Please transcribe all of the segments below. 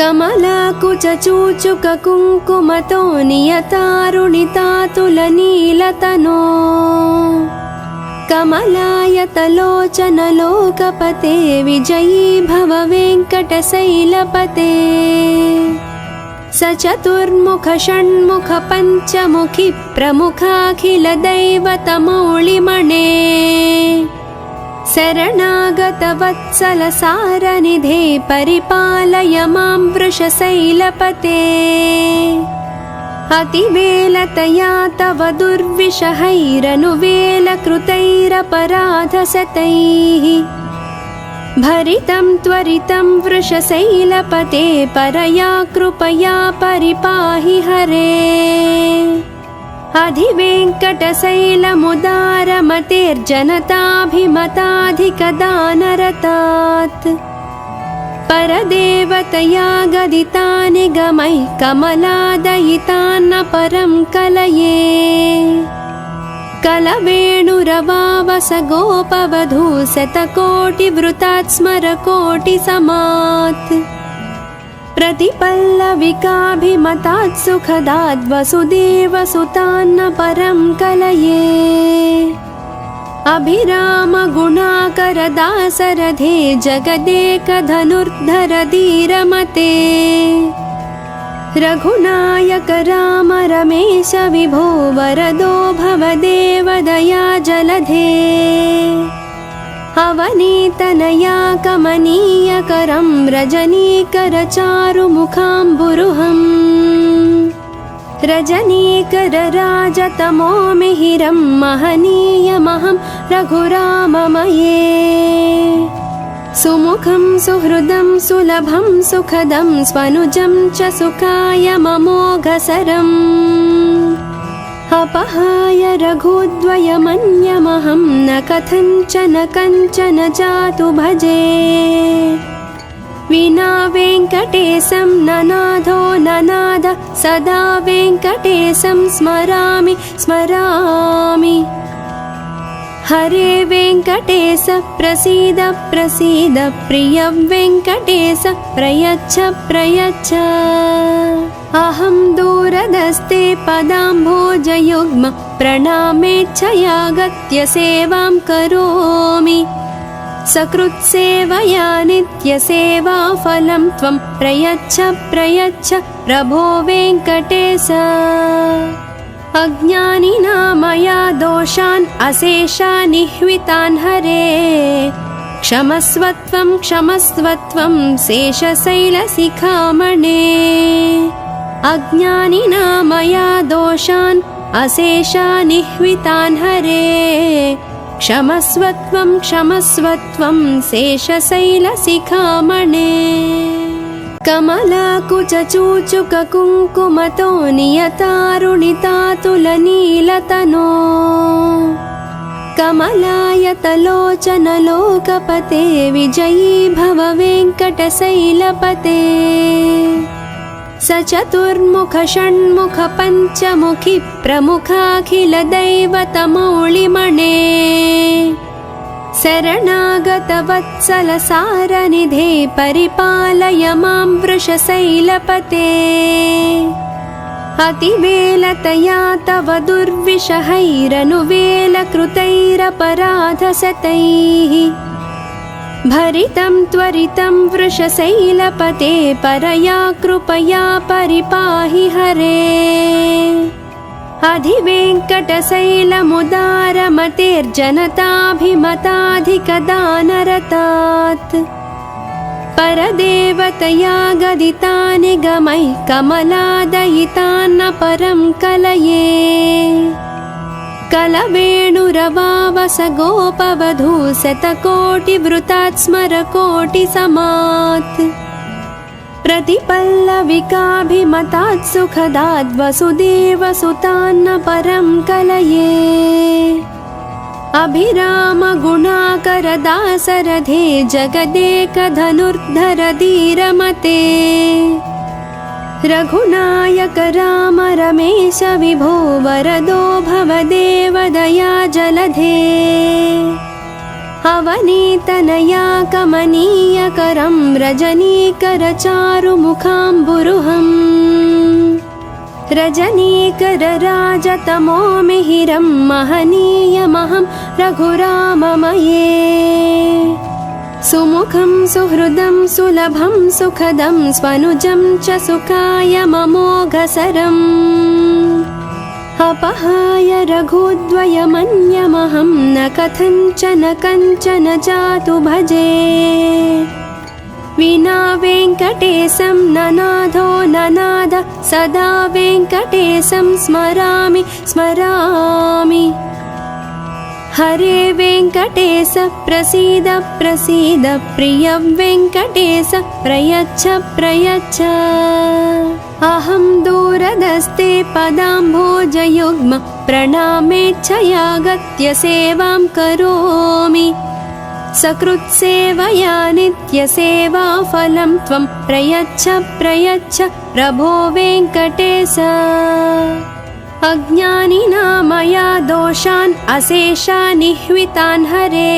कमलाकुचूचुककुङ्कुमतो नियतारुणितातुलनीलतनो कमलायतलोचनलोकपते विजयी भव वेङ्कटशैलपते सचतुर्मुख षण्मुख पञ्चमुखि प्रमुखाखिलदैवतमौलिमणे शरणागतवत्सलसारनिधे परिपालय मां वृषशैलपते अतिवेलतया तव दुर्विषहैरनुवेलकृतैरपराधशतैः भरितं त्वरितं वृषशैलपते परया कृपया परिपाहि हरे अधिवेङ्कटशैलमुदारमतेर्जनताभिमताधिकदानरतात् परदेवतया गदितानि गमैः कमलादयितान्न परं कलये कलवेणुरवावस गोपवधू शतकोटिवृतात् स्मरकोटिसमात् प्रतिपल्लविकाभिमतात् सुखदाद् वसुदेवसुतान्न परं कलये अभिराम गुणाकरदासरथे जगदेकधनुर्धर धीरमते रघुनायक राम रमेश विभो वरदो भवदेव दया जलधे अवनीतनया कमनीयकरं रजनीकरचारुमुखाम्बुरुहम् रजनीकरराजतमो मिहिरं महनीयमहं रघुराममये सुमुखं सुहृदं सुलभं सुखदं स्वनुजं च सुखायममोघसरम् अपहाय रघुद्वयमन्यमहं न कथञ्चन कञ्चन जातु भजे विना वेङ्कटेशं ननाथो ननाद सदा वेङ्कटेशं स्मरामि स्मरामि हरे वेङ्कटेश प्रसीद प्रसीद प्रिय वेङ्कटेश प्रयच्छ प्रयच्छ अहं दूरदस्ते पदाम्भोजयुग्म प्रणामेच्छया गत्य सेवां करोमि सकृत्सेवया नित्यसेवाफलं त्वं प्रयच्छ प्रयच्छ प्रभो वेङ्कटेश अज्ञानिना मया दोषान् अशेषानिह्वितान् हरे क्षमस्वत्वं क्षमस्वत्वं शेषशैलशिखामणे अज्ञानिना मया दोषान् अशेषानिह्वितान् हरे क्षमस्वत्वं क्षमस्वत्वं शेषशैलशिखामणे कमलाकुचूचुककुङ्कुमतो नियतारुणितातुलनीलतनो कमलायतलोचनलोकपते विजयी भव वेङ्कटशैलपते सचतुर्मुख षण्मुख पञ्चमुखि प्रमुखाखिलदैवतमौलिमणे शरणागतवत्सलसारनिधे परिपालय मां वृषशैलपते अतिवेलतया तव दुर्विषहैरनुवेलकृतैरपराधशतैः भरितं त्वरितं वृषशैलपते परया कृपया परिपाहि हरे अधिवेङ्कटशैलमुदारमतेर्जनताभिमताधिकदानरतात् परदेवतया गदितानि गमैः कमलादयितान्न परं कलये कलवेणुरवावस गोपवधू शतकोटिवृतात् स्मरकोटिसमात् प्रतिपल्लविकाभिमतात् सुखदाद् वसुदेवसुतान्न परं कलये अभिराम गुणाकरदासरथे जगदेकधनुर्धर धीरमते रघुनायक राम रमेश विभो वरदो भवदेव दया जलधे अवनीतनया कमनीयकरं रजनीकरचारुमुखाम्बुरुहम् रजनीकरराजतमो मिहिरं महनीयमहं रघुराममये सुमुखं सुहृदं सुलभं सुखदं स्वनुजं च सुखायममोघसरम् अपहाय रघुद्वयमन्यमहं न कथञ्चन कञ्चन जातु भजे विना वेङ्कटेशं ननाथो ननाद सदा वेङ्कटेशं स्मरामि स्मरामि हरे वेङ्कटेश प्रसीद प्रसीद प्रिय वेङ्कटेश प्रयच्छ प्रयच्छ अहं दूरदस्ते पदाम्भोजयुग्म प्रणामेच्छयागत्य सेवां करोमि सकृत्सेवया नित्यसेवाफलं त्वं प्रयच्छ प्रयच्छ प्रभो वेङ्कटेश अज्ञानिना मया दोषान् अशेषानिह्वितान् हरे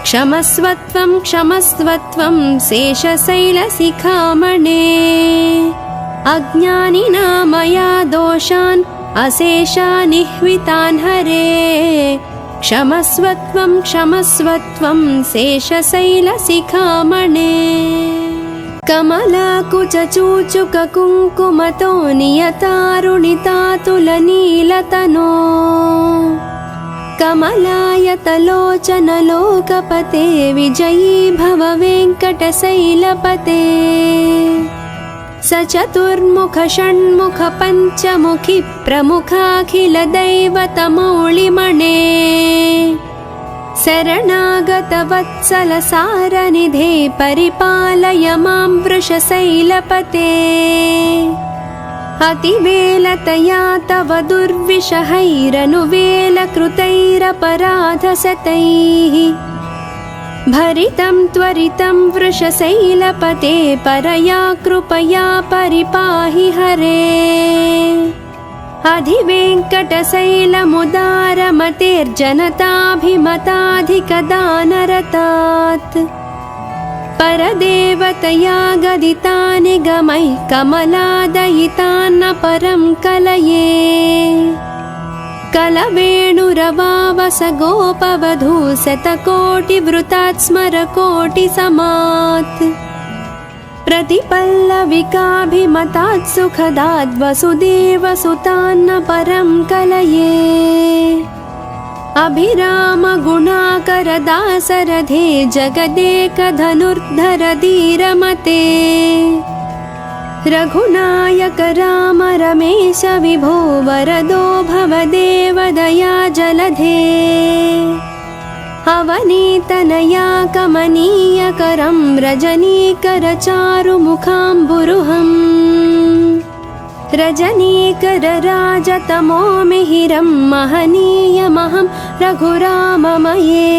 क्षमस्वत्वं क्षमस्वत्वं शेषशैलशिखामणे अज्ञानिना मया दोषान् अशेषानिह्वितान् हरे क्षमस्वत्वं क्षमस्वत्वं शेषशैलशिखामणे कमलाकुचूचुककुङ्कुमतो नियतारुणितातुलनीलतनो कमलायतलोचनलोकपते विजयी भव वेङ्कटशैलपते सचतुर्मुख षण्मुख पञ्चमुखि प्रमुखाखिलदैवतमौलिमणे शरणागतवत्सलसारनिधे परिपालय मां वृषशैलपते अतिवेलतया तव दुर्विषहैरनुवेलकृतैरपराधशतैः भरितं त्वरितं वृषशैलपते परया कृपया परिपाहि हरे अधिवेङ्कटशैलमुदारमतेर्जनताभिमताधिकदानरतात् परदेवतया गदितानि गमैः कमलादयितान्न परं कलये कलवेणुरवावस गोपवधू शतकोटिवृतात् स्मरकोटिसमात् प्रतिपल्लविकाभिमतात् सुखदात् वसुदेवसुतान्न परं कलये अभिरामगुणाकरदासरथे जगदेकधनुर्धर धीरमते रघुनायक राम रमेश विभो वरदो भवदेव दया जलधे अवनीतनया कमनीयकरं रजनीकरचारुमुखाम्बुरुहम् रजनीकरराजतमो मिहिरं महनीयमहं रघुराममये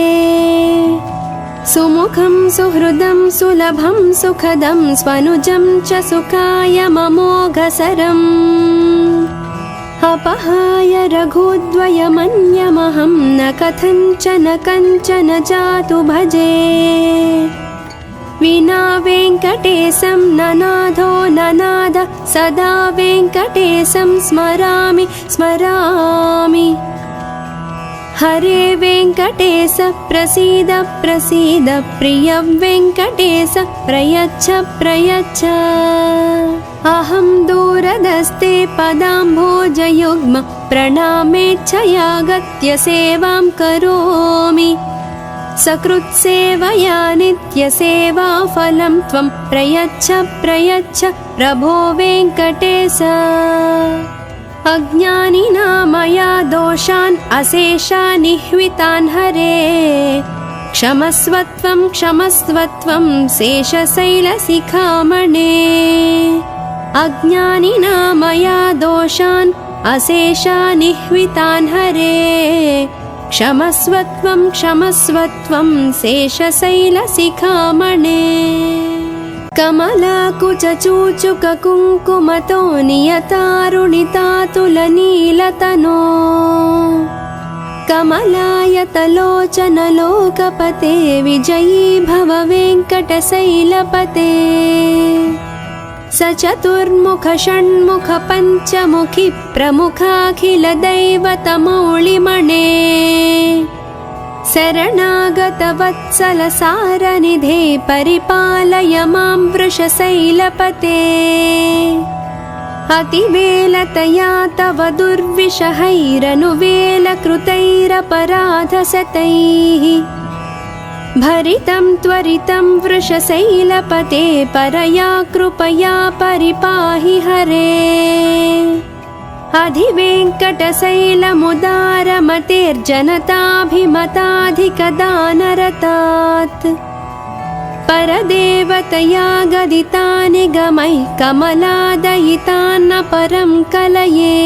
सुमुखं सुहृदं सुलभं सुखदं स्वनुजं च सुखायममोघसरम् अपहाय रघुद्वयमन्यमहं न कथञ्चन कञ्चन जातु भजे विना वेङ्कटेशं ननाथो ननाद सदा वेङ्कटेशं स्मरामि स्मरामि हरे वेङ्कटेश प्रसीद प्रसीद प्रिय वेङ्कटेश प्रयच्छ प्रयच्छ अहं दूरदस्ते पदाम्भोजयुग्म प्रणामेच्छयागत्य सेवां करोमि सकृत्सेवया नित्यसेवाफलं त्वं प्रयच्छ प्रयच्छ प्रभो वेङ्कटेश अज्ञानिना मया दोषान् अशेषानिह्वितान् हरे क्षमस्वत्वं क्षमस्वत्वं शेषशैलशिखामणे अज्ञानिना मया दोषान् अशेषानिह्वितान् हरे क्षमस्वत्वं क्षमस्वत्वं शेषशैलशिखामणे कमलाकुचूचुककुङ्कुमतो नियतारुणितातुलनीलतनो कमलायतलोचन लोकपते विजयी भव वेङ्कटशैलपते सचतुर्मुख षण्मुख पञ्चमुखी प्रमुखाखिल दैवतमौलिमणे शरणागत वत्सल सारनिधे परिपालय मां वृषशैलपते अतिवेलतया तव दुर्विषहैरनुवेलकृतैरपराधशतैः भरितं त्वरितं वृषशैलपते परया कृपया परिपाहि हरे अधिवेङ्कटशैलमुदारमतेर्जनताभिमताधिकदानरतात् परदेवतया गदितानि गमैः कमलादयितान्न परं कलये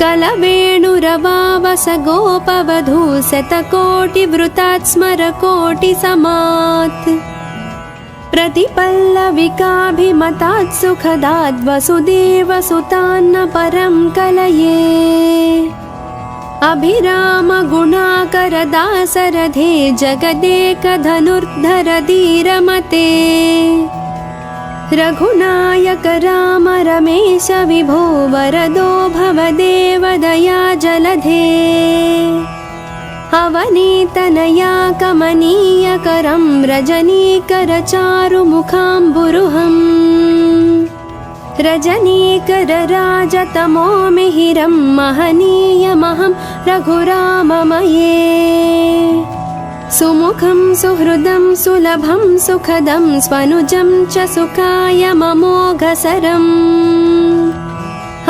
कलवेणुरवावस गोपवधू शतकोटिवृतात् स्मरकोटिसमात् प्रतिपल्लविकाभिमतात् सुखदात् वसुदेवसुतान्न परं कलये अभिराम गुणाकर दासरथे जगदेकधनुर्धर धीरमते रघुनायक राम रमेश विभो वरदो भवदेव दया जलधे अवनीतनया कमनीयकरं रजनीकर चारुमुखाम्बुरुहम् रजनीकर राजतमो मिहिरं महनीयमहं रघुराममये सुमुखं सुहृदं सुलभं सुखदं स्वनुजं च सुखाय ममोघसरम्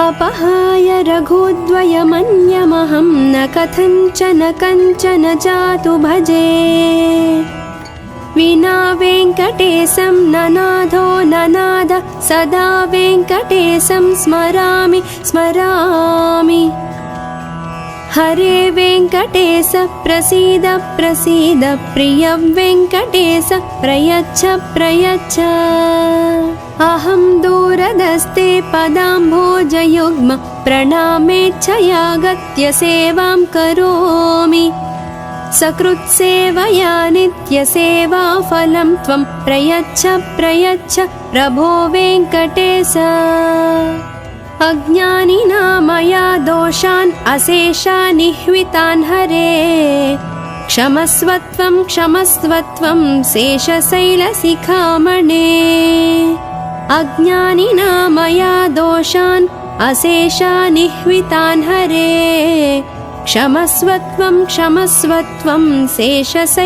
अपहाय रघुद्वयमन्यमहं न कथञ्चन कञ्चन जातु भजे विना वेङ्कटेशं ननाथो ननाद सदा वेङ्कटेशं स्मरामि स्मरामि हरे वेङ्कटेश प्रसीद प्रसीद प्रिय वेङ्कटेश प्रयच्छ प्रयच्छ अहं दूरदस्ते पदाम्भोजयुग्म प्रणामेच्छयागत्य सेवां करोमि सकृत्सेवया नित्यसेवाफलं त्वं प्रयच्छ प्रयच्छ प्रभो वेङ्कटेश अज्ञानिना मया दोषान् अशेषान् निह्वितान् हरे क्षमस्वत्वं क्षमस्वत्वं शेषशैलशिखामणे अज्ञानिना मया दोषान् अशेषान् निह्वितान् हरे क्षमस्वत्वं क्षमस्वत्वं शेषशैलशिखामणे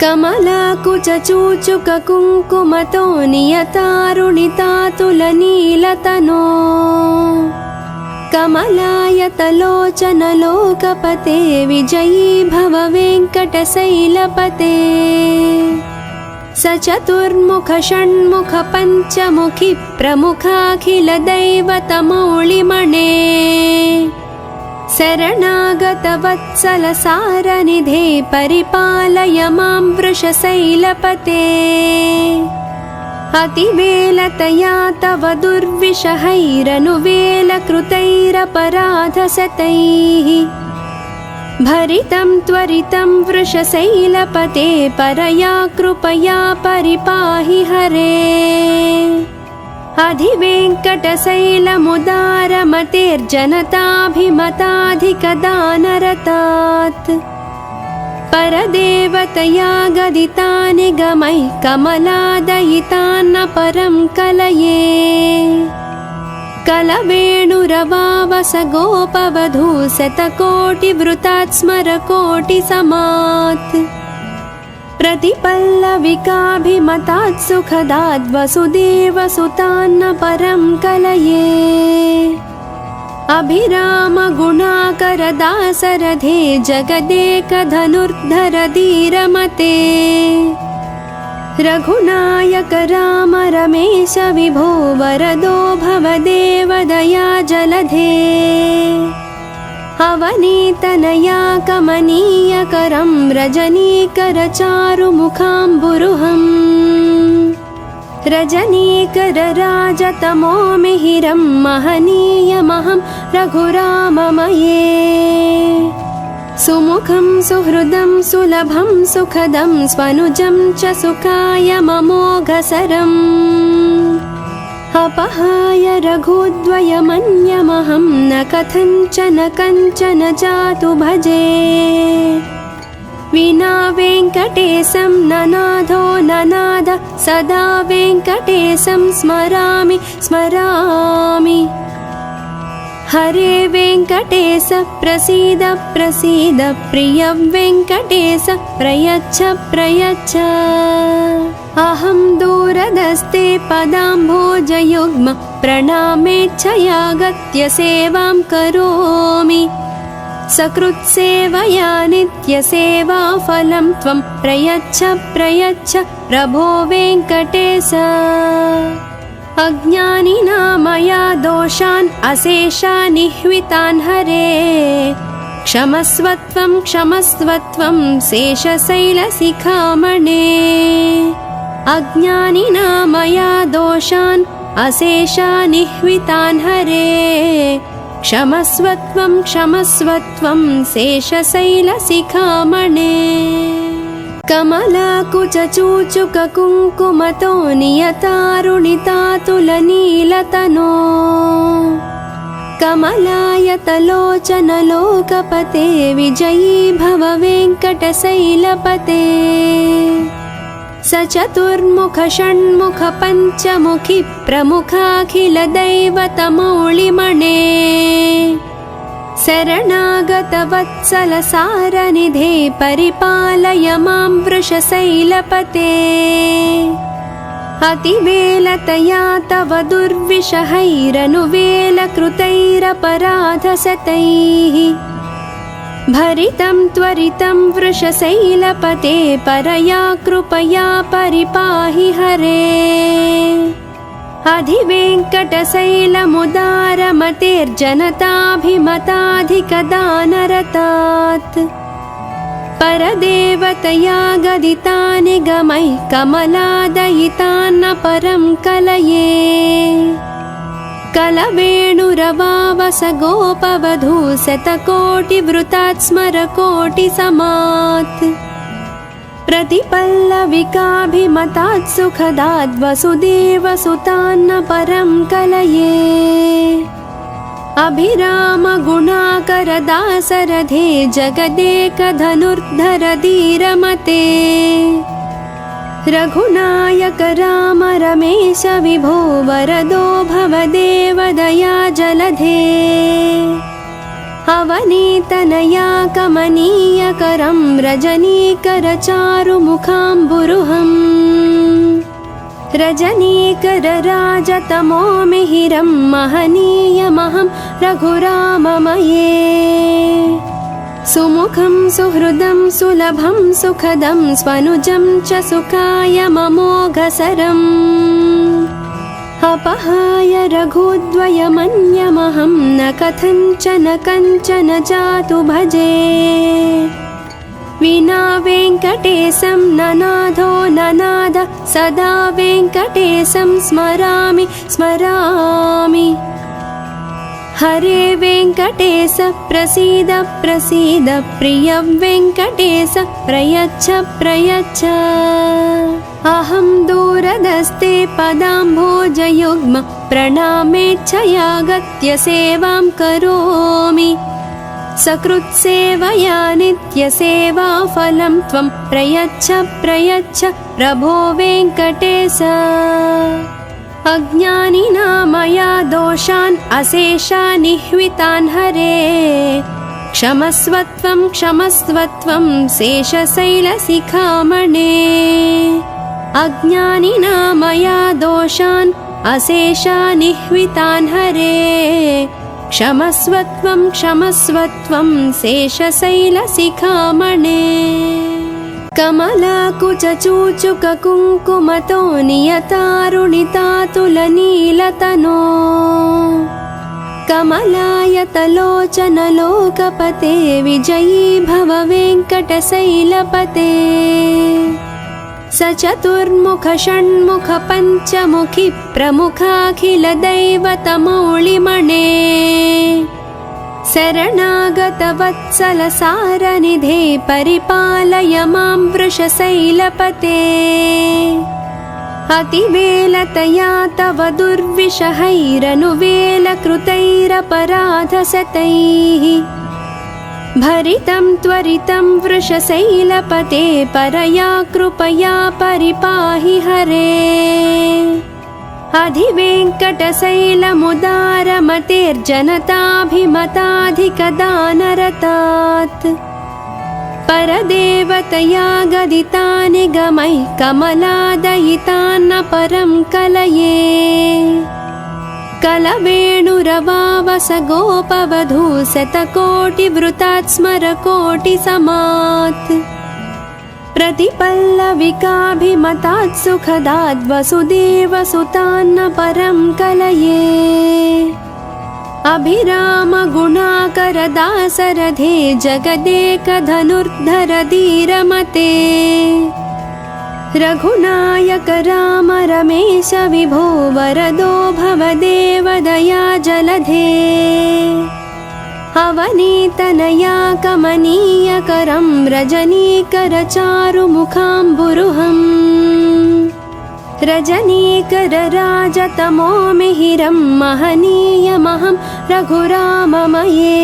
कमलाकुचूचुककुङ्कुमतो नियतारुणितातुलनीलतनो कमलायतलोचन लोकपते विजयी भव वेङ्कटशैलपते सचतुर्मुख षण्मुख पञ्चमुखी प्रमुखाखिल दैवतमौलिमणे शरणागत वत्सल सारनिधे परिपालय मां वृषशैलपते अतिवेलतया तव दुर्विषहैरनुवेलकृतैरपराधशतैः भरितं त्वरितं वृषशैलपते परया कृपया परिपाहि हरे अधिवेङ्कटशैलमुदारमतेर्जनताभिमताधिकदानरतात् परदेवतया गदितानि गमैः कमलादयितान्न परं कलये कलवेणुरवावस गोपवधू शतकोटिवृतात् स्मरकोटिसमात् प्रतिपल्लविकाभिमतात् सुखदात् वसुदेवसुतान्न परं कलये अभिराम गुणाकर दासरथे जगदेकधनुर्धर धीरमते रघुनायक राम रमेश विभो वरदो भवदेव दया जलधे अवनीतनया कमनीयकरं रजनीकर चारुमुखाम्बुरुहम् रजनीकरराजतमो मिहिरं महनीयमहं रघुराममये सुमुखं सुहृदं सुलभं सुखदं स्वनुजं च सुखाय ममोघसरम् अपहाय रघुद्वयमन्यमहं न कथञ्चन कञ्चन जातु भजे विना वेङ्कटेशं ननाथो ननाद सदा वेङ्कटेशं स्मरामि स्मरामि हरे वेङ्कटेश प्रसीद प्रसीद प्रिय वेङ्कटेश प्रयच्छ प्रयच्छ अहं दूरदस्ते पदाम्भोजयुग्म प्रणामेच्छयागत्य सेवां करोमि सकृत्सेवया नित्यसेवाफलं त्वं प्रयच्छ प्रयच्छ प्रभो वेङ्कटेश अज्ञानिना मया दोषान् अशेषानिह्वितान् हरे क्षमस्वत्वं क्षमस्वत्वं शेषशैलशिखामणे अज्ञानिना मया दोषान् अशेषानिह्वितान् हरे क्षमस्वत्वं क्षमस्वत्वं शेषशैलशिखामणे कमलाकुचूचुककुङ्कुमतो नियतारुणितातुलनीलतनो कमलायतलोचनलोकपते विजयी भव वेङ्कटशैलपते सचतुर्मुख षण्मुख पञ्चमुखि प्रमुखाखिलदैवतमौलिमणे शरणागतवत्सलसारनिधे परिपालय मां वृषशैलपते अतिवेलतया तव दुर्विषहैरनुवेलकृतैरपराधशतैः भरितं त्वरितं वृषशैलपते परया कृपया परिपाहि हरे अधिवेङ्कटशैलमुदारमतेर्जनताभिमताधिकदानरतात् परदेवतया गदितानि गमैः कमलादयितान्न परं कलये कलवेणुरवावस गोपवधू शतकोटिवृतात् स्मरकोटिसमात् प्रतिपल्लविकाभिमतात् सुखदाद् वसुदेवसुतान्न परं कलये अभिरामगुणाकरदासरथे जगदेकधनुर्धर धीरमते रघुनायक राम रमेश विभो वरदो भवदेव दया जलधे अवनीतनया कमनीयकरं रजनीकरचारुमुखाम्बुरुहम् रजनीकरराजतमो मिहिरं महनीयमहं रघुराममये सुमुखं सुहृदं सुलभं सुखदं स्वनुजं च सुखाय ममोघसरम् अपहाय रघुद्वयमन्यमहं न कथञ्चन कञ्चन जातु भजे विना वेङ्कटेशं ननाथो ननाद सदा वेङ्कटेशं स्मरामि स्मरामि हरे वेङ्कटेश प्रसीद प्रसीद प्रिय वेङ्कटेश प्रयच्छ प्रयच्छ अहं दूरदस्ते पदाम्भोजयुग्म प्रणामेच्छयागत्य सेवां करोमि सकृत्सेवया नित्यसेवाफलं त्वं प्रयच्छ प्रयच्छ प्रभो वेङ्कटेश अज्ञानिना मया दोषान् अशेषानिह्वितान् हरे क्षमस्वत्वं क्षमस्वत्वं शेषशैलशिखामणे अज्ञानिना मया दोषान् अशेषानिह्वितान् हरे क्षमस्वत्वं क्षमस्वत्वं शेषशैलशिखामणे कमलाकुचूचुककुङ्कुमतो नियतारुणितातुलनीलतनो कमलायतलोचनलोकपते विजयी भव वेङ्कटशैलपते स चतुर्मुख षण्मुख पञ्चमुखी प्रमुखाखिलदैवतमौलिमणे शरणागतवत्सल सारनिधे परिपालय मां वृषशैलपते अतिवेलतया तव दुर्विषहैरनुवेलकृतैरपराधशतैः भरितं त्वरितं वृषशैलपते परया कृपया परिपाहि हरे अधिवेङ्कटशैलमुदारमतेर्जनताभिमताधिकदानरतात् परदेवतया गदितानि गमैः कमलादयितान्न परं कलये कलवेणुरवावस गोपवधू शतकोटिवृतात् स्मरकोटिसमात् प्रतिपल्लविकाभिमतात् सुखदाद् वसुदेवसुतान्न परं कलये अभिरामगुणाकरदासरथे जगदेकधनुर्धर धीरमते रघुनायक राम रमेश विभो वरदो भवदेव दया जलधे अवनीतनया कमनीयकरं रजनीकर चारुमुखाम्बुरुहम् रजनीकर राजतमो मिहिरं महनीयमहं रघुराममये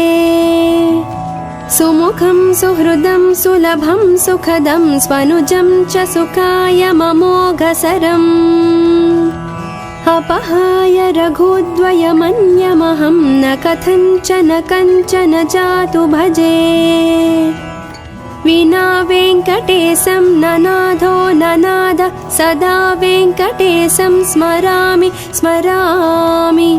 सुमुखं सुहृदं सुलभं सुखदं स्वनुजं च सुखाय ममोघसरम् अपहाय रघुद्वयमन्यमहं न कथञ्चन कञ्चन जातु भजे विना वेङ्कटेशं ननाथो ननाद सदा वेङ्कटेशं स्मरामि स्मरामि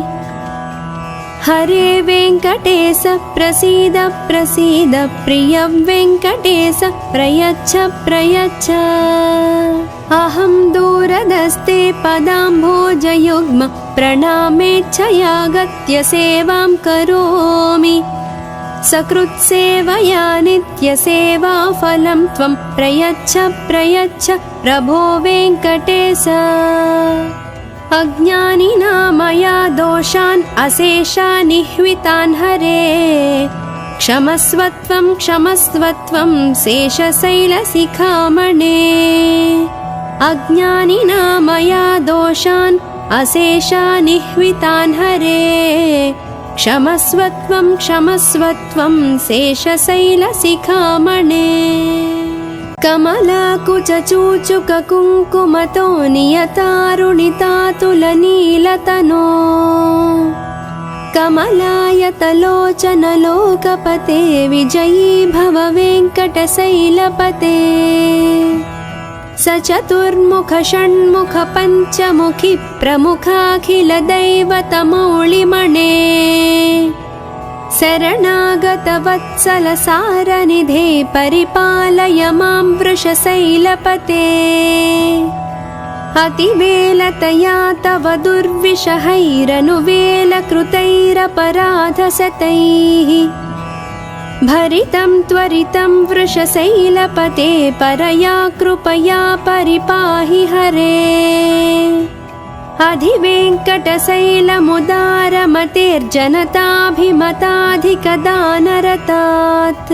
हरे वेङ्कटेश प्रसीद प्रसीद प्रिय वेङ्कटेश प्रयच्छ प्रयच्छ अहं दूरदस्ते पदाम्भोजयुग्म प्रणामेच्छयागत्य सेवां करोमि सकृत्सेवया नित्यसेवाफलं त्वं प्रयच्छ प्रयच्छ प्रभो वेङ्कटेश अज्ञानिना मया दोषान् अशेषान् निह्वितान् हरे क्षमस्वत्वं क्षमस्वत्वं शेषशैलशिखामणे अज्ञानिना मया दोषान् अशेषान् निह्वितान् हरे क्षमस्वत्वं क्षमस्वत्वं शेषशैलशिखामणे कमलाकुचूचुककुङ्कुमतो नियतारुणितातुलनीलतनो कमलायतलोचन लोकपते विजयी भव वेङ्कटशैलपते स चतुर्मुख षण्मुख पञ्चमुखी प्रमुखाखिलदैवतमौलिमणे शरणागतवत्सल सारनिधे परिपालय मां वृषशैलपते अतिवेलतया तव दुर्विषहैरनुवेलकृतैरपराधशतैः भरितं त्वरितं वृषशैलपते परया कृपया परिपाहि हरे अधिवेङ्कटशैलमुदारमतेर्जनताभिमताधिकदानरतात्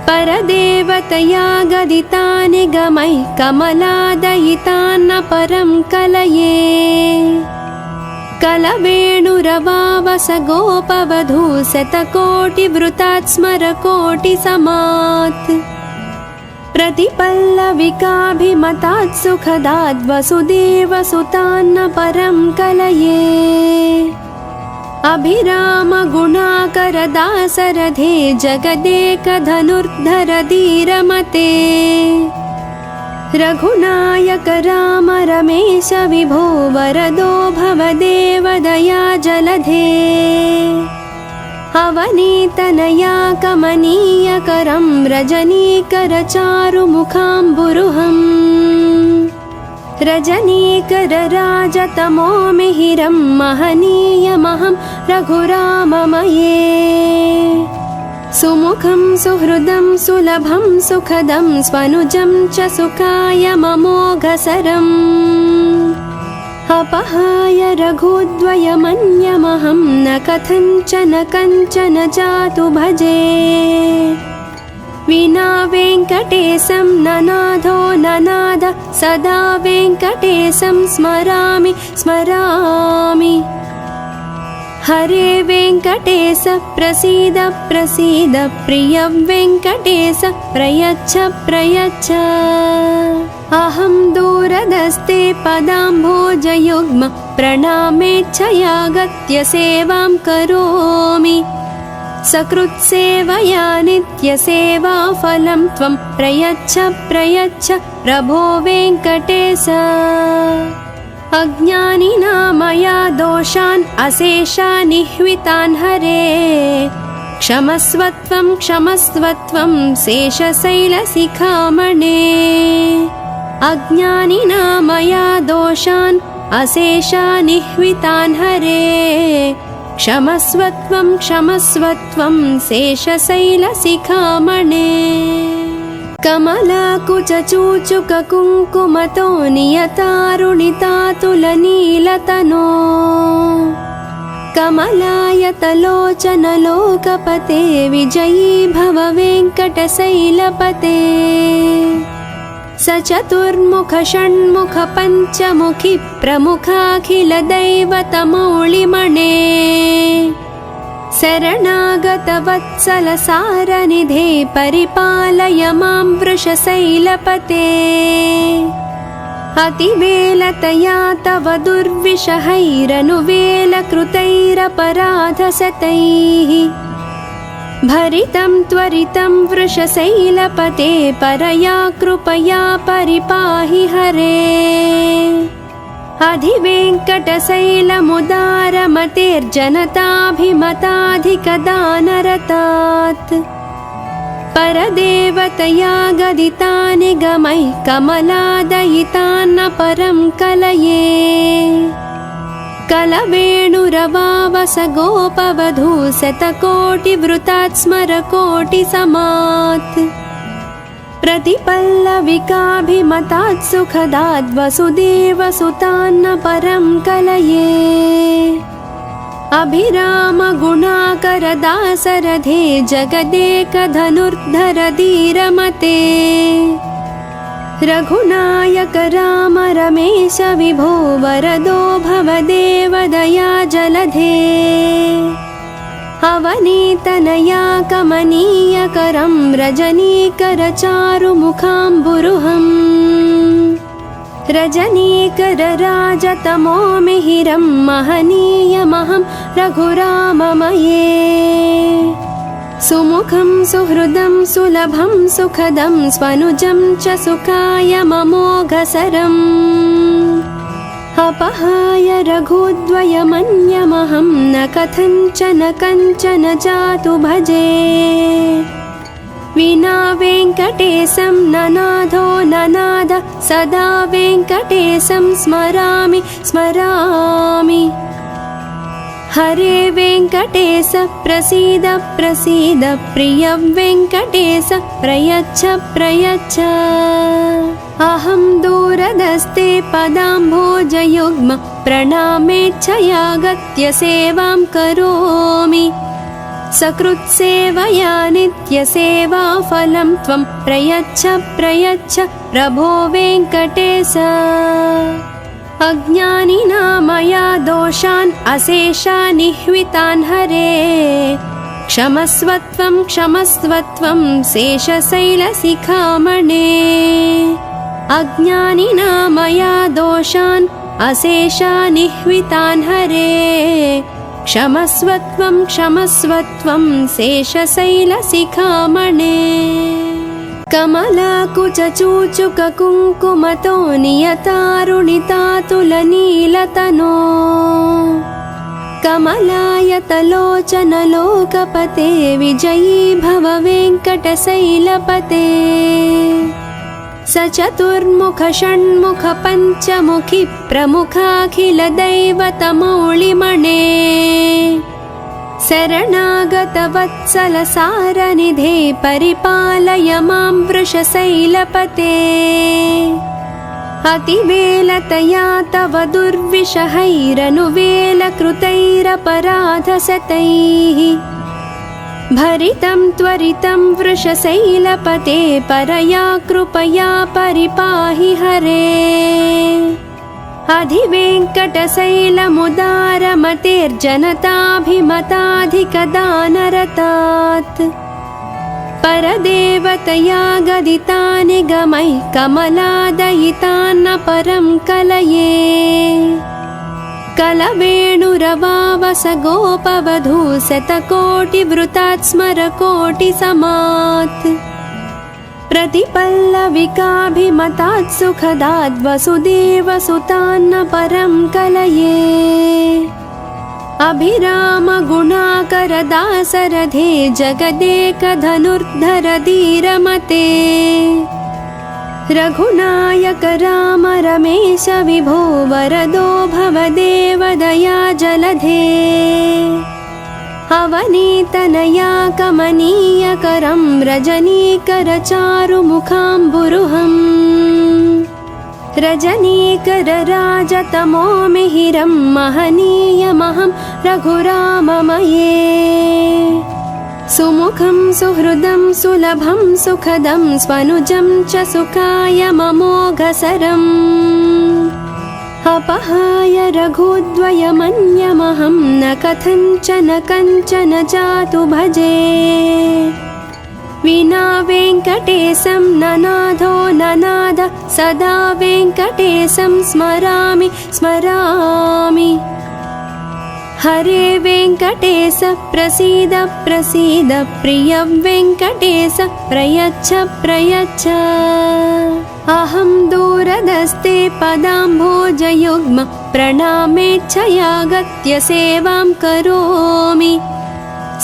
परदेवतया गदितानि गमैः कमलादयितान्न परं कलये कलवेणुरवावस गोपवधू शतकोटिवृतात् स्मरकोटिसमात् प्रतिपल्लविकाभिमतात् सुखदाद् वसुदेवसुतान्न परं कलये अभिरामगुणाकरदासरथे जगदेकधनुर्धर धीरमते रघुनायक राम रमेश विभो वरदो भवदेव दया जलधे अवनीतनया कमनीयकरं रजनीकर चारुमुखाम्बुरुहम् रजनीकर राजतमो मिहिरं महनीयमहं रघुराममये सुमुखं सुहृदं सुलभं सुखदं स्वनुजं च सुखाय ममोघसरम् अपहाय रघुद्वयमन्यमहं न कथञ्चन कञ्चन जातु भजे विना वेङ्कटेशं ननाथो ननाद सदा वेङ्कटेशं स्मरामि स्मरामि हरे वेङ्कटेश प्रसीद प्रसीद प्रिय वेङ्कटेश प्रयच्छ प्रयच्छ अहं दूरदस्ते पदाम्भोजयुग्म प्रणामेच्छयागत्य सेवां करोमि सकृत्सेवया नित्यसेवाफलं त्वं प्रयच्छ प्रयच्छ प्रभो वेङ्कटेश अज्ञानिना मया दोषान् अशेषानिह्वितान् हरे क्षमस्वत्वं क्षमस्वत्वं शेषशैलशिखामणे अज्ञानिना मया दोषान् अशेषानिह्वितान् हरे क्षमस्वत्वं क्षमस्वत्वं शेषशैलशिखामणे कमलाकुचूचुककुङ्कुमतो नियतारुणितातुलनीलतनो कमलायतलोचन लोकपते विजयी भव वेङ्कटशैलपते सचतुर्मुख षण्मुख पञ्चमुखि प्रमुखाखिलदैवतमौलिमणे शरणागतवत्सल सारनिधे परिपालय मां वृषशैलपते अतिवेलतया तव दुर्विषहैरनुवेलकृतैरपराधशतैः भरितं त्वरितं वृषशैलपते परया कृपया परिपाहि हरे अधिवेङ्कटशैलमुदारमतेर्जनताभिमताधिकदानरतात् परदेवतया गदितानि गमैः कमलादयितान्न परं कलये कलवेणुरवावस गोपवधू शतकोटिवृतात् स्मरकोटिसमात् प्रतिपल्लविकाभिमतात् सुखदात् वसुदेवसुतान्न परं कलये अभिरामगुणाकरदासरथे जगदेकधनुर्धर धीरमते रघुनायक राम रमेश विभो वरदो भवदेव दया जलधे अवनीतनया कमनीयकरं रजनीकरचारुमुखाम्बुरुहम् रजनीकरराजतमो मिहिरं महनीयमहं रघुराममये सुमुखं सुहृदं सुलभं सुखदं स्वनुजं च सुखाय ममोघसरम् अपहाय रघुद्वयमन्यमहं न कथञ्चन कञ्चन जातु भजे विना वेङ्कटेशं ननाथो ननाद सदा वेङ्कटेशं स्मरामि स्मरामि हरे वेङ्कटेश प्रसीद प्रसीद प्रिय वेङ्कटेश प्रयच्छ प्रयच्छ अहं दूरदस्ते पदाम्भोजयुग्म प्रणामेच्छयागत्य सेवां करोमि सकृत्सेवया नित्यसेवाफलं त्वं प्रयच्छ प्रयच्छ प्रभो वेङ्कटेश अज्ञानिना मया दोषान् अशेषानिह्वितान् हरे क्षमस्वत्वं क्षमस्वत्वं शेषशैलशिखामणे अज्ञानिना मया दोषान् अशेषानिह्वितान् हरे क्षमस्वत्वं क्षमस्वत्वं शेषशैलशिखामणे कमलाकुचूचुककुङ्कुमतो नियतारुणितातुलनीलतनो कमलायतलोचन लोकपते विजयी भव वेङ्कटशैलपते सचतुर्मुख षण्मुख पञ्चमुखि प्रमुखाखिलदैवतमौलिमणे शरणागतवत्सलसारनिधे परिपालय मां वृषशैलपते अतिवेलतया तव दुर्विषहैरनुवेलकृतैरपराधशतैः भरितं त्वरितं वृषशैलपते परया कृपया परिपाहि हरे अधिवेङ्कटशैलमुदारमतेर्जनताभिमताधिकदानरतात् परदेवतया गदितानि गमैः कमलादयितान्न परं कलये कलवेणुरवावस गोपवधू शतकोटिवृतात् स्मरकोटिसमात् प्रतिपल्लविकाभिमतात् सुखदात् वसुदेवसुतान्न परं कलये अभिरामगुणाकरदासरथे जगदेकधनुर्धर धीरमते रघुनायक राम रमेश विभो वरदो भवदेव दया जलधे अवनीतनया कमनीयकरं रजनीकरचारुमुखाम्बुरुहम् रजनीकरराजतमो मिहिरं महनीयमहं रघुराममये सुमुखं सुहृदं सुलभं सुखदं स्वनुजं च सुखायममोघसरम् अपहाय रघुद्वयमन्यमहं न कथञ्चन कञ्चन जातु भजे विना वेङ्कटेशं ननाथो ननाद सदा वेङ्कटेशं स्मरामि स्मरामि हरे वेङ्कटेश प्रसीद प्रसीद प्रिय वेङ्कटेश प्रयच्छ प्रयच्छ अहं दूरदस्ते पदाम्भोजयुग्म प्रणामेच्छयागत्य सेवां करोमि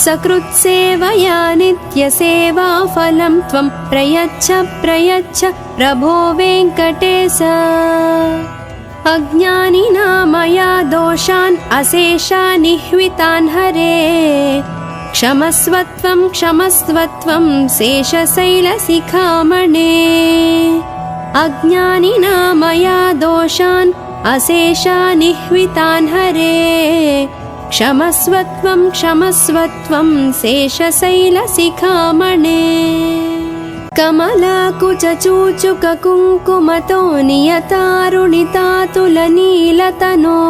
सकृत्सेवया नित्यसेवाफलं त्वं प्रयच्छ प्रयच्छ प्रभो वेङ्कटेश अज्ञानिना मया दोषान् अशेषान् निह्वितान् हरे क्षमस्वत्वं क्षमस्वत्वं शेषशैलशिखामणे अज्ञानिना मया दोषान् अशेषान् निह्वितान् हरे क्षमस्वत्वं क्षमस्वत्वं शेषशैलशिखामणे कमलाकुचूचुककुङ्कुमतो नियतारुणितातुलनीलतनो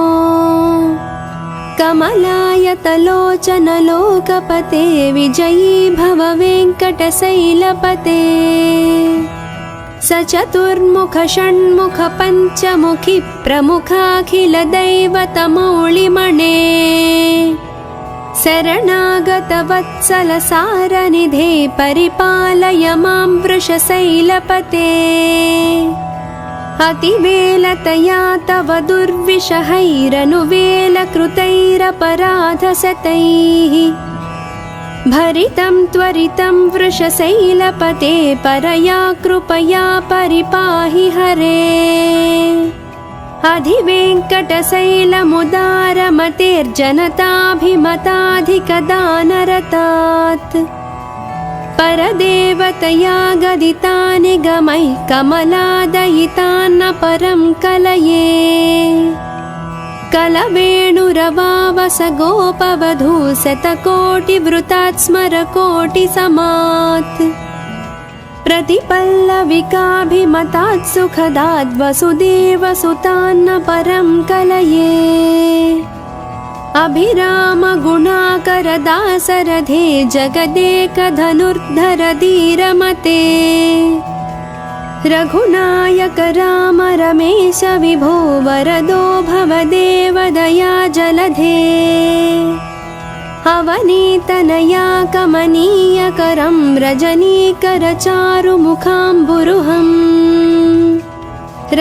कमलायतलोचनलोकपते विजयी भव वेङ्कटशैलपते सचतुर्मुख षण्मुख पञ्चमुखि प्रमुखाखिलदैवतमौलिमणे शरणागतवत्सलसारनिधे परिपालय मां वृषशैलपते अतिवेलतया तव दुर्विषहैरनुवेलकृतैरपराधशतैः भरितं त्वरितं वृषशैलपते परया कृपया परिपाहि हरे अधिवेङ्कटशैलमुदारमतेर्जनताभिमताधिकदानरतात् परदेवतया गदितानि गमैः कमलादयितान्न परं कलये कलवेणुरवावस गोपवधू शतकोटिवृतात् स्मरकोटिसमात् प्रतिपल्लविकाभिमतात् सुखदात् वसुदेवसुतान्न परं कलये अभिरामगुणाकरदासरथे जगदेकधनुर्धर धीरमते रघुनायक राम रमेश विभो वरदो भवदेव दया जलधे अवनीतनया कमनीयकरं रजनीकरचारुमुखाम्बुरुहम्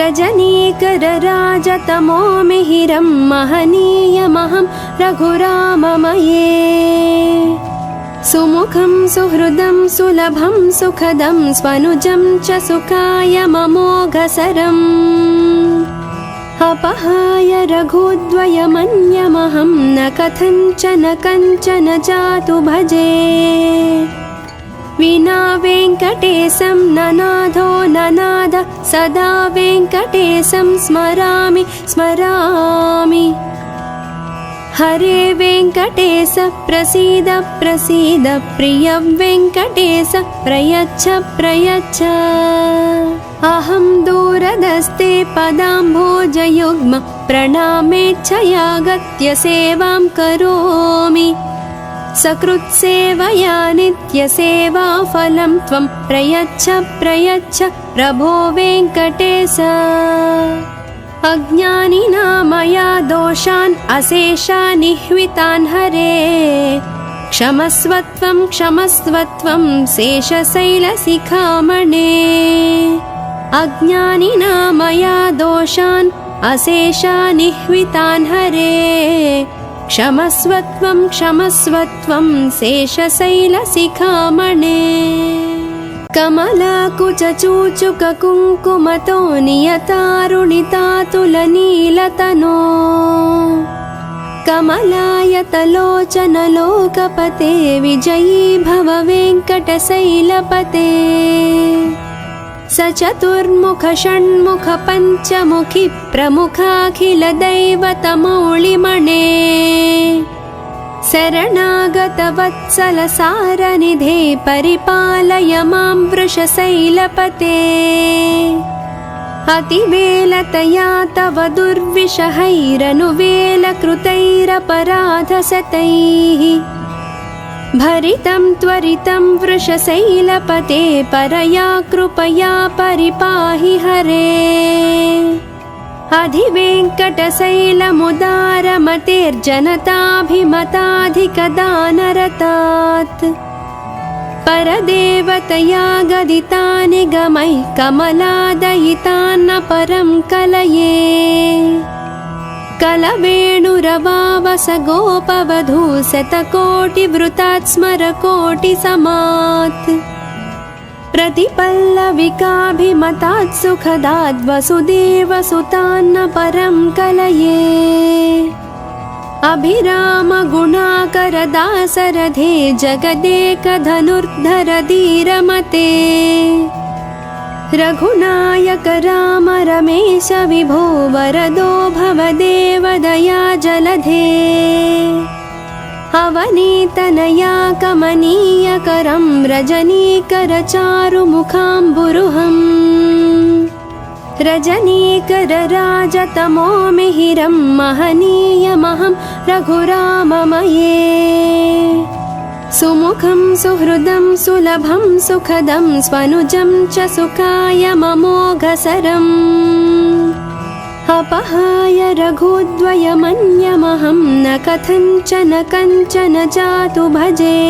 रजनीकरराजतमो मिहिरं महनीयमहं रघुराममये सुमुखं सुहृदं सुलभं सुखदं स्वनुजं च सुखायममोघसरम् अपहाय रघुद्वयमन्यमहं न कथञ्चन कञ्चन जातु भजे विना वेङ्कटेशं ननाथो ननाद सदा वेङ्कटेशं स्मरामि स्मरामि हरे वेङ्कटेश प्रसीद प्रसीद प्रिय वेङ्कटेश प्रयच्छ प्रयच्छ अहं दूरदस्ते पदाम्भोजयुग्म प्रणामेच्छयागत्य सेवां करोमि सकृत्सेवया नित्यसेवाफलं त्वं प्रयच्छ प्रयच्छ प्रभो वेङ्कटेश अज्ञानिना मया दोषान् अशेषानिह्वितान् हरे क्षमस्वत्वं क्षमस्वत्वं शेषशैलशिखामणे अज्ञानिना मया दोषान् अशेषानिह्वितान् हरे क्षमस्वत्वं क्षमस्वत्वं शेषशैलशिखामणे कमलाकुचूचुककुङ्कुमतो नियतारुणितातुलनीलतनो कमलायतलोचनलोकपते विजयी भव वेङ्कटशैलपते सचतुर्मुख षण्मुख पञ्चमुखि प्रमुखाखिलदैवतमौलिमणे शरणागतवत्सलसारनिधे परिपालय मां वृषशैलपते अतिवेलतया तव दुर्विषहैरनुवेलकृतैरपराधशतैः भरितं त्वरितं वृषशैलपते परया कृपया परिपाहि हरे अधिवेङ्कटशैलमुदारमतेर्जनताभिमताधिकदानरतात् परदेवतया गदितानि गमैः कमलादयितान्न परं कलये कलवेणुरवावस गोपवधू शतकोटिवृतात् स्मरकोटिसमात् प्रतिपल्लविकाभिमतात् सुखदाद् वसुदेवसुतान्न परं कलये अभिरामगुणाकरदासरथे जगदेकधनुर्धर धीरमते रघुनायक राम रमेश विभो वरदो भवदेव दया जलधे अवनीतनया कमनीयकरं रजनीकर चारुमुखाम्बुरुहम् रजनीकर राजतमो मिहिरं महनीयमहं रघुराममये सुमुखं सुहृदं सुलभं सुखदं स्वनुजं च सुखाय ममोघसरम् अपहाय रघुद्वयमन्यमहं न कथञ्चन कञ्चन जातु भजे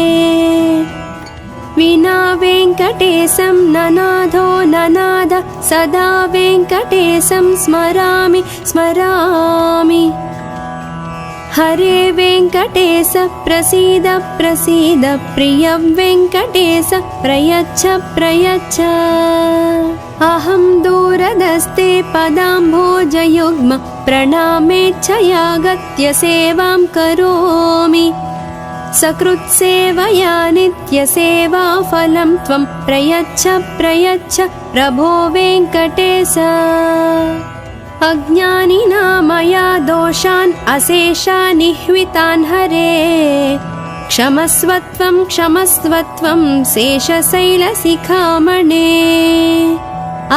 विना वेङ्कटेशं ननाथो ननाद सदा वेङ्कटेशं स्मरामि स्मरामि हरे वेङ्कटेश प्रसीद प्रसीद प्रिय वेङ्कटेश प्रयच्छ प्रयच्छ अहं दूरदस्ते पदाम्भोजयुग्म प्रणामेच्छयागत्य सेवां करोमि सकृत्सेवया नित्यसेवाफलं त्वं प्रयच्छ प्रयच्छ प्रभो वेङ्कटेश अज्ञानिना मया दोषान् अशेषानिह्वितान् हरे क्षमस्वत्वं क्षमस्वत्वं शेषशैलशिखामणे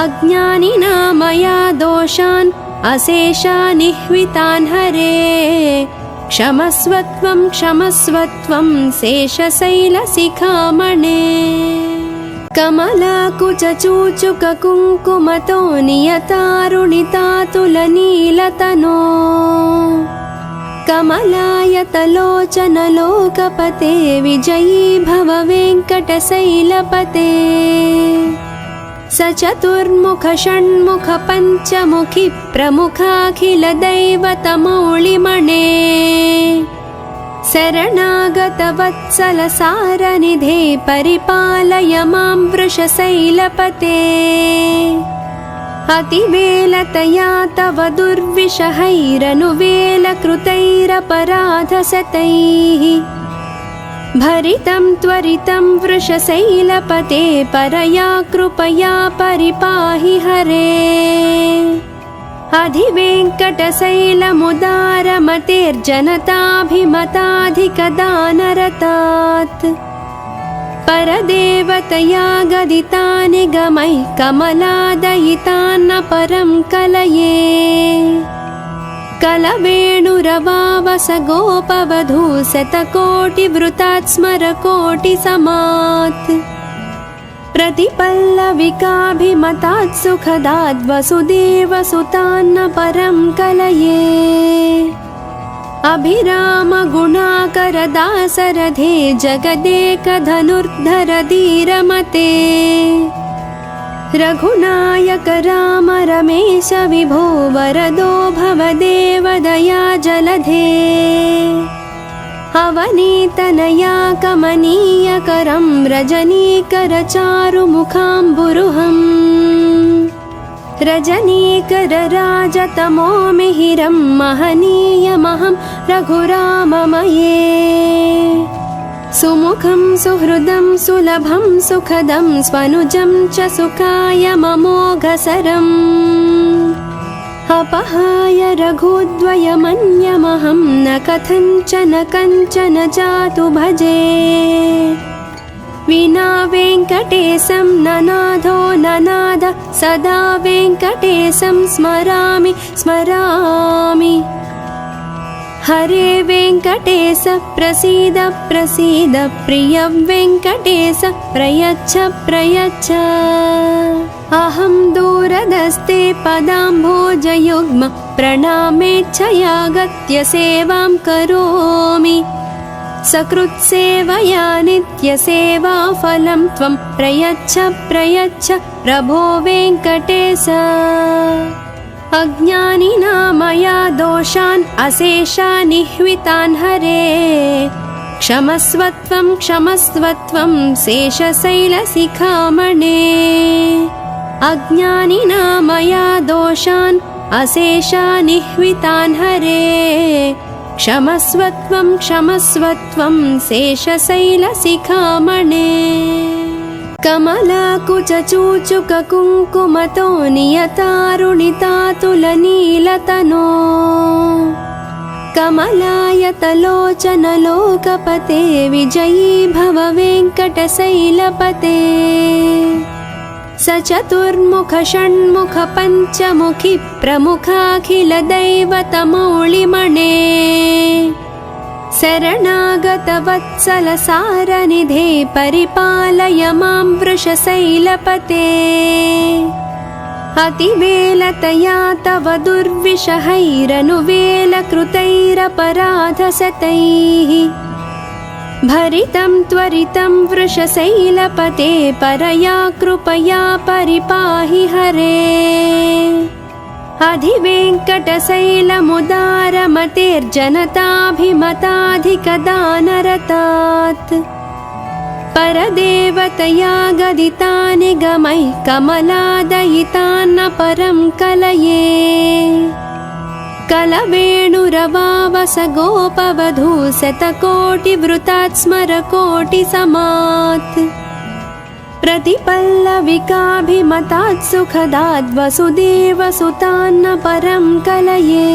अज्ञानिना मया दोषान् अशेषानिह्वितान् हरे क्षमस्वत्वं क्षमस्वत्वं शेषशैलशिखामणे कमलाकुचूचुककुङ्कुमतो नियतारुणितातुलनीलतनो कमलायतलोचनलोकपते विजयी भव वेङ्कटशैलपते सचतुर्मुख षण्मुख पञ्चमुखि प्रमुखाखिलदैवतमौलिमणे शरणागतवत्सलसारनिधे परिपालय मां वृषशैलपते अतिवेलतया तव दुर्विषहैरनुवेलकृतैरपराधशतैः भरितं त्वरितं वृषशैलपते परया कृपया परिपाहि हरे अधिवेङ्कटशैलमुदारमतेर्जनताभिमताधिकदानरतात् परदेवतया गदिता निगमैः कमलादयितान्न परं कलये कलवेणुरवावस गोपवधू शतकोटिवृतात् स्मरकोटिसमात् प्रतिपल्लविकाभिमतात् सुखदात् वसुदेवसुतान्न परं कलये अभिरामगुणाकरदासरथे जगदेकधनुर्धर धीरमते रघुनायक राम रमेश विभो वरदो भवदेव दया जलधे अवनीतनया कमनीयकरं रजनीकरचारुमुखाम्बुरुहम् रजनीकरराजतमो मिहिरं महनीयमहं रघुराममये सुमुखं सुहृदं सुलभं सुखदं स्वनुजं च सुखाय ममोघसरम् अपहाय रघुद्वयमन्यमहं न कथञ्चन कञ्चन जातु भजे विना वेङ्कटेशं ननाथो ननाद सदा वेङ्कटेशं स्मरामि स्मरामि हरे वेङ्कटेश प्रसीद प्रसीद प्रिय वेङ्कटेश प्रयच्छ प्रयच्छ अहं दूरदस्ते पदाम्भोजयुग्म प्रणामेच्छया गत्य सेवां करोमि सकृत्सेवया नित्यसेवाफलं त्वं प्रयच्छ प्रयच्छ प्रभो वेङ्कटेश अज्ञानिना मया दोषान् अशेषान् निह्वितान् हरे क्षमस्वत्वं क्षमस्वत्वं शेषशैलशिखामणे अज्ञानिना मया दोषान् अशेषान् निह्वितान् हरे क्षमस्वत्वं क्षमस्वत्वं शेषशैलशिखामणे कमलाकुचूचुककुङ्कुमतो नियतारुणितातुलनीलतनो कमलायतलोचनलोकपते विजयी भव वेङ्कटशैलपते सचतुर्मुख षण्मुख पञ्चमुखि प्रमुखाखिलदैवतमौलिमणे शरणागतवत्सल सारनिधे परिपालय मां वृषशैलपते अतिवेलतया तव दुर्विषहैरनुवेलकृतैरपराधशतैः भरितं त्वरितं वृषशैलपते परया कृपया परिपाहि हरे अधिवेङ्कटशैलमुदारमतेर्जनताभिमताधिकदानरतात् परदेवतया गदिता निगमैः कमलादयितान्न परं कलये कलवेणुरवावस गोपवधू शतकोटिवृतात् स्मरकोटिसमात् प्रतिपल्लविकाभिमतात् सुखदात् वसुदेवसुतान्न परं कलये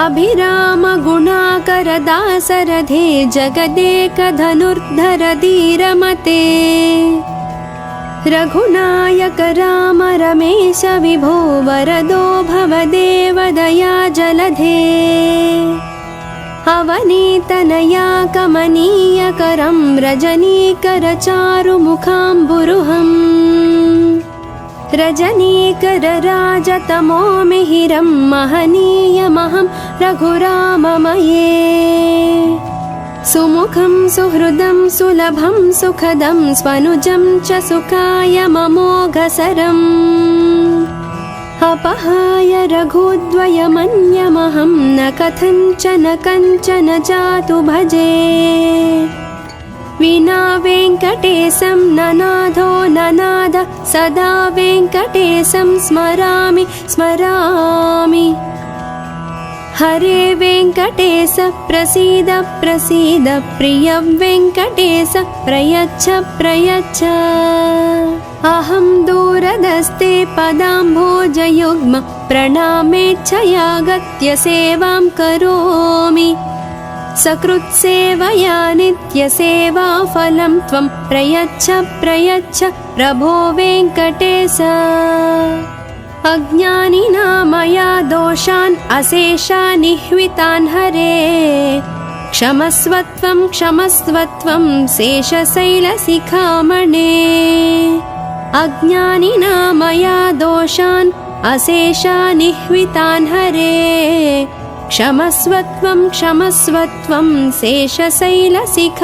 अभिरामगुणाकरदासरथे जगदेकधनुर्धर धीरमते रघुनायक राम रमेश विभो वरदो भवदेव दया जलधे अवनीतनया कमनीयकरं रजनीकरचारुमुखाम्बुरुहम् रजनीकरराजतमो मिहिरं महनीयमहं रघुराममये सुमुखं सुहृदं सुलभं सुखदं स्वनुजं च सुखाय ममोघसरम् अपहाय रघुद्वयमन्यमहं न कथञ्चन कञ्चन जातु भजे विना वेङ्कटेशं ननाथो ननाद सदा वेङ्कटेशं स्मरामि स्मरामि हरे वेङ्कटेश प्रसीद प्रसीद प्रिय वेङ्कटेश प्रयच्छ प्रयच्छ अहं दूरदस्ते पदाम्भोजयुग्म प्रणामेच्छयागत्य सेवां करोमि सकृत्सेवया नित्यसेवाफलं त्वं प्रयच्छ प्रयच्छ प्रभो वेङ्कटेश अज्ञानिना मया दोषान् अशेषान् निह्वितान् हरे क्षमस्वत्वं क्षमस्वत्वं शेषशैलशिखामणे अज्ञानिना मया दोषान् अशेषान् निह्वितान् हरे क्षमस्वत्वं क्षमस्वत्वं शेषशैलशिखामणे।